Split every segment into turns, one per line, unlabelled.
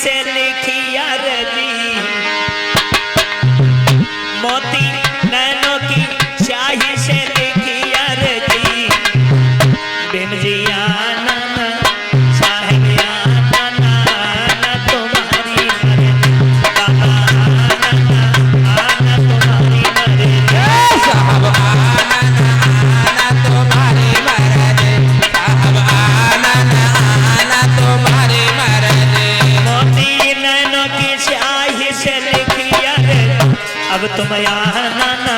से लिखी अर्जी, मोती नैनों की स्याही से लिखी अर्जी, बिन जिया नाना साहेब आना नाना तुम्हारी मर्जी, बाबा आना तुम्हारी मर्जी,
साहब आना तुम्हारी मर्जी, साहब आना तुम्हारी मर्जी।
मोती नैनों की स्याही से लिखी अर्जी, अब तुम आना ना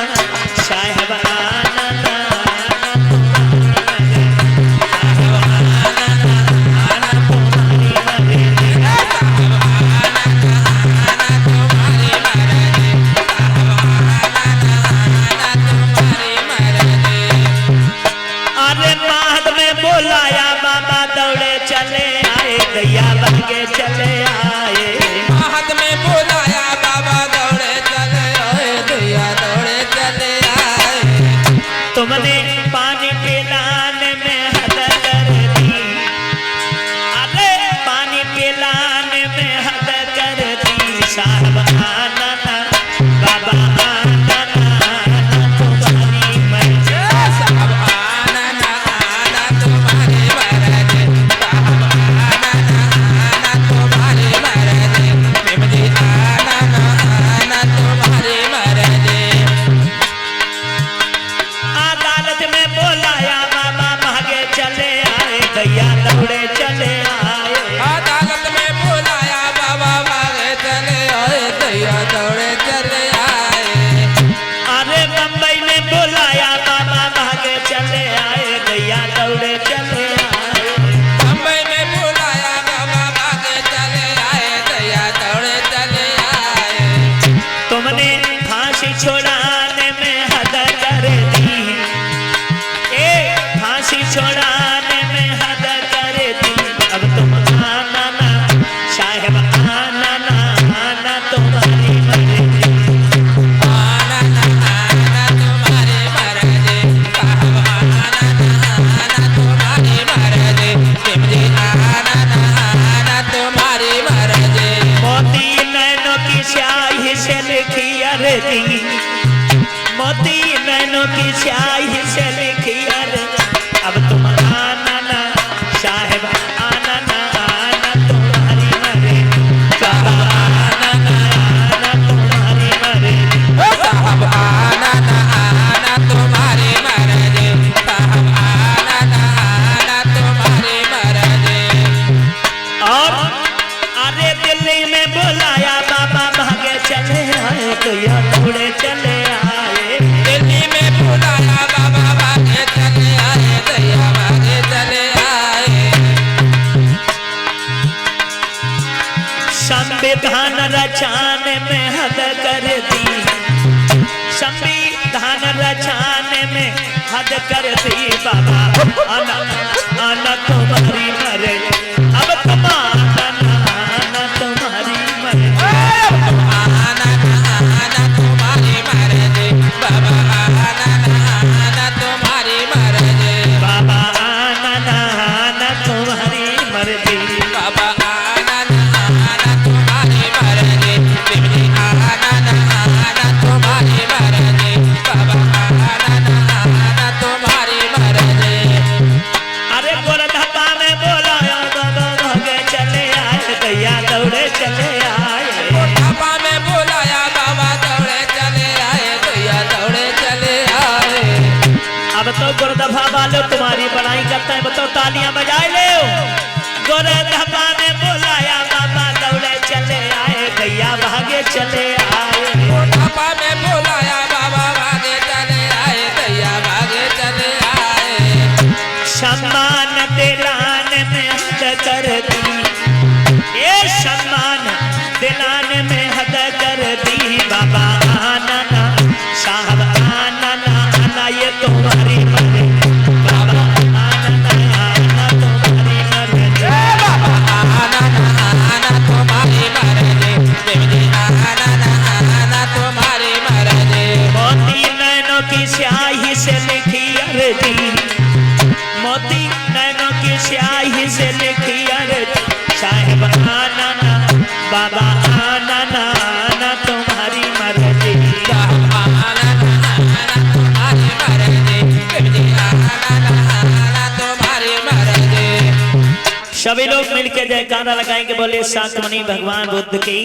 साहेब आना ना दैया भागे चले आए,
हाथ में बुलाया बाबा दौड़े चले आए, दैया दौड़े चले आए।
तुमने पानी पिलाने में हद कर दी, अरे पानी पिलाने में हद कर दी, साहब आना ना बाबा आना ना तुम्हारी मर्जी,
साहब आना तुम्हारी मर्जी, साहब आना तुम्हारी मर्जी, मेमजी आना तुम्हारी मर्जी।
अदालत में बोलाया बाबा भागे चले आए, दैया दौड़े चले आए,
अदालत में बुलाया बाबा भागे चले आए, दैया दौड़े चले आए।
अरे बम्बई में बुलाया बाबा भागे चले आए, दैया दौड़े चले आए,
बम्बई में बुलाया बाबा भागे चले आए, दैया दौड़े चले आए।
तुमने फांसी छोड़ाने में हद कर दी, ए फांसी छोड़ाने में हद कर दी, अब तुम आना ना साहेब आना तुम्हारी मर्जी,
आना तुम्हारी मर्जी, साहब आना तुम्हारी मर्जी, सिमरी आना तुम्हारी मर्जी।
मोती नैनों की स्याही से लिखी अर्जी, मोती नैनों की स्याही से लिखी अर्जी, अब तुम आना ना साहेब आना तुम्हारी मर्जी, बाबा आना तुम्हारी मर्जी,
साहब आना तुम्हारी मर्जी, साहब आना तुम्हारी मर्जी।
और अरे दिल्ली में बुलाया बाबा भागे चले आए, दैया दौड़े चले आए,
दिल्ली में बुलाया बाबा भागे चले आए, दैया भागे चले आए।
संविधान रचाने में हद कर दी, संविधान रचाने में हद कर दी, बाबा आना तुम्हारी मर्जी, अब तुम आना तुम्हारी मर्जी,
आना तुम्हारी मर्जी, बाबा आना तुम्हारी मर्जी,
बाबा आना तुम्हारी मर्जी,
बाबा आना तुम्हारी मर्जी, सिमरी आना तुम्हारी मर्जी, बाबा आना तुम्हारी मर्जी।
अरे गोरधप्पा में बोलाया बाबा भागे चले आए, दैया दौड़े चले आए,
कोठा में बुलाया बाबा दौड़े चले आए, दैया दौड़े चले आए।
अब तो गोरधप्पा वालों तुम्हारी बड़ाई करता है, बताओ तालियां बजाए ले। गोरधप्पा में बुलाया बाबा दौड़े चले आए, दैया भागे चले आए,
कोठा में बुलाया बाबा भागे चले आए, दैया भागे चले आए।
सम्मान दिलाने में हद कर दी, ये सम्मान दिलाने में हद कर दी, बाबा आना ना साहब आना ये तुम्हारी मर्जी, बाबा आना तुम्हारी मर्जी,
बाबा
बाबा आना ना आना तुम्हारी मर्जी। सभी लोग मिलकर जयकारा लगाएंगे, बोले शाकमणि भगवान बुद्ध की।